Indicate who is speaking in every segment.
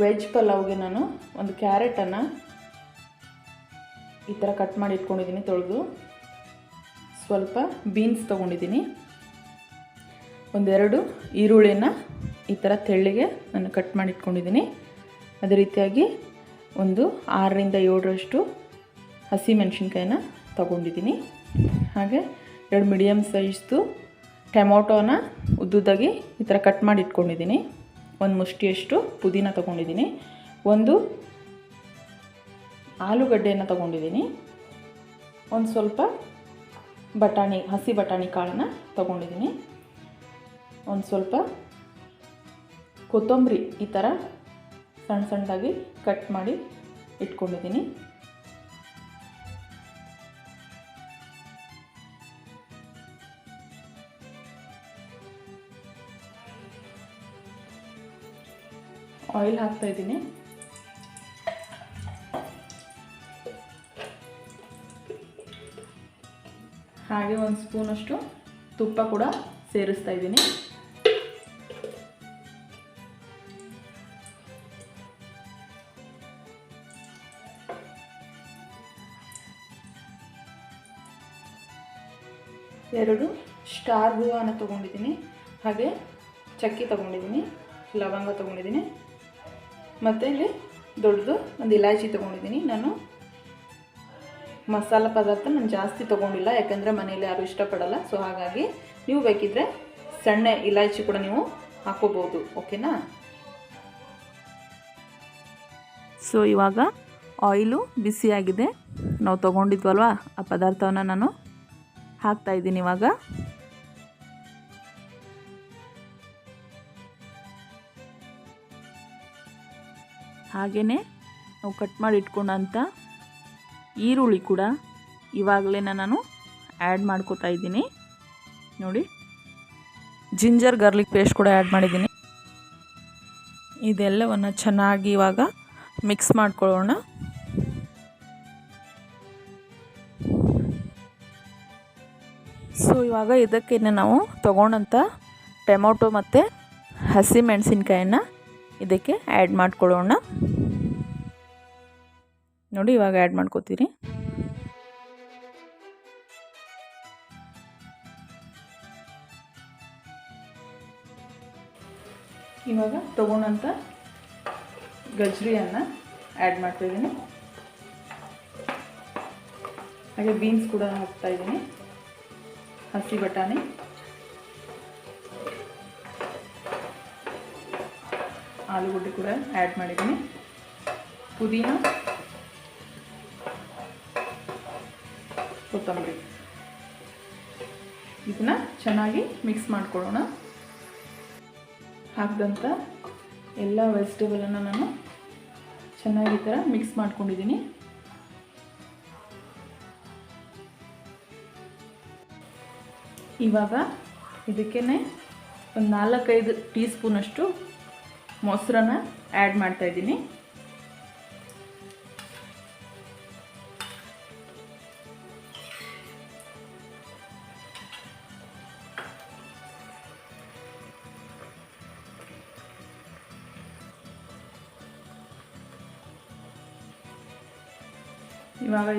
Speaker 1: Veg ಪಲಾವ್ಗೆ ನಾನು ಒಂದು ಕ್ಯಾರೆಟನ್ನು ಈ ಥರ ಕಟ್ ಮಾಡಿ ಇಟ್ಕೊಂಡಿದ್ದೀನಿ ತೊಳೆದು. ಸ್ವಲ್ಪ ಬೀನ್ಸ್ ತೊಗೊಂಡಿದ್ದೀನಿ. ಒಂದೆರಡು ಈರುಳ್ಳಿನ ಈ ಥರ ತೆಳ್ಳಿಗೆ ನಾನು ಕಟ್ ಮಾಡಿ ಇಟ್ಕೊಂಡಿದ್ದೀನಿ. ಅದೇ ರೀತಿಯಾಗಿ ಒಂದು 6ರಿಂದ 7ರಷ್ಟು ಹಸಿಮೆಣಸಿನ್ಕಾಯಿನ ತೊಗೊಂಡಿದ್ದೀನಿ. ಹಾಗೆ 2 ಮೀಡಿಯಮ್ ಸೈಜ್ದು ಟೊಮೊಟೊನ ಉದ್ದುದ್ದಾಗಿ ಈ ಥರ ಕಟ್ ಮಾಡಿ ಇಟ್ಕೊಂಡಿದ್ದೀನಿ. ಒಂದು ಮುಷ್ಟಿಯಷ್ಟು ಪುದೀನ ತೊಗೊಂಡಿದ್ದೀನಿ. ಒಂದು ಆಲೂಗಡ್ಡೆಯನ್ನು ತೊಗೊಂಡಿದ್ದೀನಿ. ಒಂದು ಸ್ವಲ್ಪ ಬಟಾಣಿ, ಹಸಿ ಬಟಾಣಿ ಕಾಳನ್ನು ತೊಗೊಂಡಿದ್ದೀನಿ. ಒಂದು ಸ್ವಲ್ಪ ಕೊತ್ತಂಬರಿ ಈ ಥರ ಸಣ್ಣ ಸಣ್ಣದಾಗಿ ಕಟ್ ಮಾಡಿ ಇಟ್ಕೊಂಡಿದ್ದೀನಿ. ಆಯಿಲ್ ಹಾಕ್ತಾಯಿದ್ದೀನಿ. ಹಾಗೆ 1 ಸ್ಪೂನಷ್ಟು ತುಪ್ಪ ಕೂಡ ಸೇರಿಸ್ತಾ ಇದ್ದೀನಿ. ಎರಡು ಸ್ಟಾರ್ ಹೂವನ್ನು ತೊಗೊಂಡಿದ್ದೀನಿ. ಹಾಗೆ ಚಕ್ಕಿ ತೊಗೊಂಡಿದ್ದೀನಿ, ಲವಂಗ ತೊಗೊಂಡಿದ್ದೀನಿ, ಮತ್ತು ಇಲ್ಲಿ ದೊಡ್ಡದು ಒಂದು ಇಲಾಚಿ ತೊಗೊಂಡಿದ್ದೀನಿ. ನಾನು ಮಸಾಲ ಪದಾರ್ಥ ನಾನು ಜಾಸ್ತಿ ತೊಗೊಂಡಿಲ್ಲ, ಯಾಕಂದರೆ ಮನೇಲಿ ಯಾರು ಇಷ್ಟಪಡಲ್ಲ. ಸೊ ಹಾಗಾಗಿ ನೀವು ಬೇಕಿದ್ದರೆ ಸಣ್ಣ ಇಲಾಚಿ ಕೂಡ ನೀವು ಹಾಕೋಬೋದು. ಓಕೆನಾ? ಸೊ ಇವಾಗ ಆಯಿಲು ಬಿಸಿಯಾಗಿದೆ. ನಾವು ತೊಗೊಂಡಿದ್ವಲ್ವ ಆ ಪದಾರ್ಥವನ್ನು ನಾನು ಹಾಕ್ತಾಯಿದ್ದೀನಿ ಇವಾಗ. ಹಾಗೆಯೇ ನಾವು ಕಟ್ ಮಾಡಿ ಇಟ್ಕೊಂಡಂಥ ಈರುಳ್ಳಿ ಕೂಡ ಇವಾಗಲೇ ನಾನು ಆ್ಯಡ್ ಮಾಡ್ಕೋತಾ ಇದ್ದೀನಿ. ನೋಡಿ, ಜಿಂಜರ್ ಗಾರ್ಲಿಕ್ ಪೇಸ್ಟ್ ಕೂಡ ಆ್ಯಡ್ ಮಾಡಿದ್ದೀನಿ. ಇದೆಲ್ಲವನ್ನು ಚೆನ್ನಾಗಿ ಇವಾಗ ಮಿಕ್ಸ್ ಮಾಡ್ಕೊಳ್ಳೋಣ. ಸೊ ಇವಾಗ ಇದಕ್ಕೆ ನಾವು ತೊಗೊಂಡಂಥ ಟೊಮೊಟೊ ಮತ್ತು ಹಸಿ ಮೆಣಸಿನ್ಕಾಯನ್ನು ಇದಕ್ಕೆ ಆ್ಯಡ್ ಮಾಡ್ಕೊಳ್ಳೋಣ. ನೋಡಿ, ಇವಾಗ ಆ್ಯಡ್ ಮಾಡ್ಕೋತೀರಿ. ಇವಾಗ ತೊಗೊಂಡಂಥ ಗಜ್ರಿಯನ್ನು ಆ್ಯಡ್ ಮಾಡ್ತಾಯಿದ್ದೀನಿ. ಹಾಗೆ ಬೀನ್ಸ್ ಕೂಡ ಹಾಕ್ತಾಯಿದ್ದೀನಿ. ಹಸಿ ಬಟಾಣಿ, ಆಲೂಗಡ್ಡೆ ಕೂಡ ಆ್ಯಡ್ ಮಾಡಿದ್ದೀನಿ. ಪುದೀನ, ಕೊತ್ತಂಬರಿ, ಇದನ್ನು ಚೆನ್ನಾಗಿ ಮಿಕ್ಸ್ ಮಾಡ್ಕೊಳ್ಳೋಣ. ಹಾಕಿದಂಥ ಎಲ್ಲ ವೆಜಿಟೇಬಲನ್ನು ನಾನು ಚೆನ್ನಾಗಿ ಈ ಥರ ಮಿಕ್ಸ್ ಮಾಡ್ಕೊಂಡಿದ್ದೀನಿ. ಇವಾಗ ಇದಕ್ಕೇ ಒಂದು 4-5 ಟೀ ಸ್ಪೂನಷ್ಟು ಮೊಸರನ್ನ ಆ್ಯಡ್ ಮಾಡ್ತಾಯಿದ್ದೀನಿ. ಇವಾಗ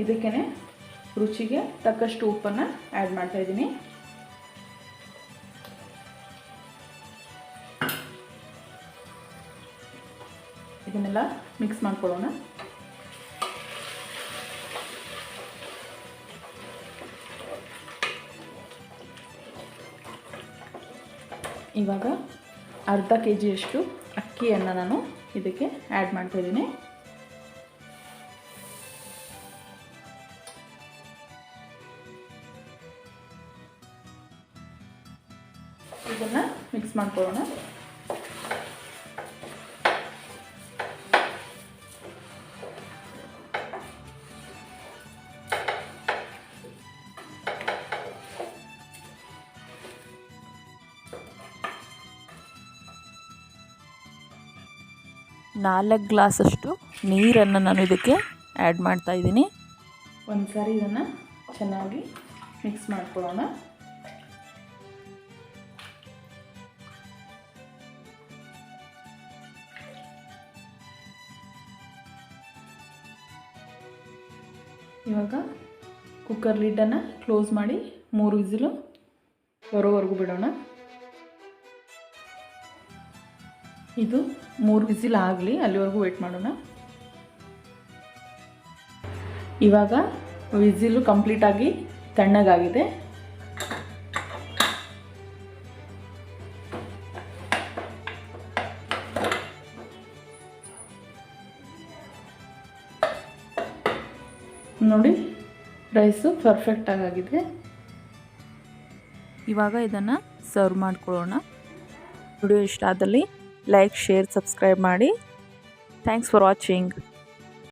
Speaker 1: ಇದಕ್ಕೆ ರುಚಿಗೆ ತಕ್ಕಷ್ಟು ಉಪ್ಪನ್ನು ಆ್ಯಡ್ ಮಾಡ್ತಾಯಿದ್ದೀನಿ. ಇದನ್ನೆಲ್ಲ ಮಿಕ್ಸ್ ಮಾಡ್ಕೊಳ್ಳೋಣ. ಇವಾಗ ಅರ್ಧ kg ಅಕ್ಕಿಯನ್ನು ನಾನು ಇದಕ್ಕೆ ಆ್ಯಡ್ ಮಾಡ್ತಾಯಿದ್ದೀನಿ. ಇದನ್ನು ಮಿಕ್ಸ್ ಮಾಡ್ಕೊಳ್ಳೋಣ. ನಾಲ್ಕು ಗ್ಲಾಸಷ್ಟು ನೀರನ್ನು ನಾನು ಇದಕ್ಕೆ ಆ್ಯಡ್ ಮಾಡ್ತಾಯಿದ್ದೀನಿ. ಒಂದು ಸಾರಿ ಇದನ್ನು ಚೆನ್ನಾಗಿ ಮಿಕ್ಸ್ ಮಾಡ್ಕೊಳ್ಳೋಣ. ಇವಾಗ ಕುಕ್ಕರ್ ಲಿಡ್ಡನ್ನು ಕ್ಲೋಸ್ ಮಾಡಿ 3 ವಿಸಿಲು ಬರೋವರೆಗೂ ಬಿಡೋಣ. ಇದು 3 ವಿಸಿಲ್ ಆಗಲಿ, ಅಲ್ಲಿವರೆಗೂ ವೇಟ್ ಮಾಡೋಣ. ಇವಾಗ ವಿಸಿಲು ಕಂಪ್ಲೀಟಾಗಿ ತಣ್ಣಗಾಗಿದೆ. ನೋಡಿ, ರೈಸು ಪರ್ಫೆಕ್ಟಾಗಿ ಆಗಿದೆ.
Speaker 2: ಇವಾಗ ಇದನ್ನು ಸರ್ವ್ ಮಾಡ್ಕೊಳ್ಳೋಣ. ವಿಡಿಯೋ ಇಷ್ಟ ಆದಲ್ಲಿ ಲೈಕ್, ಶೇರ್, ಸಬ್ಸ್ಕ್ರೈಬ್ ಮಾಡಿ. Thanks for watching.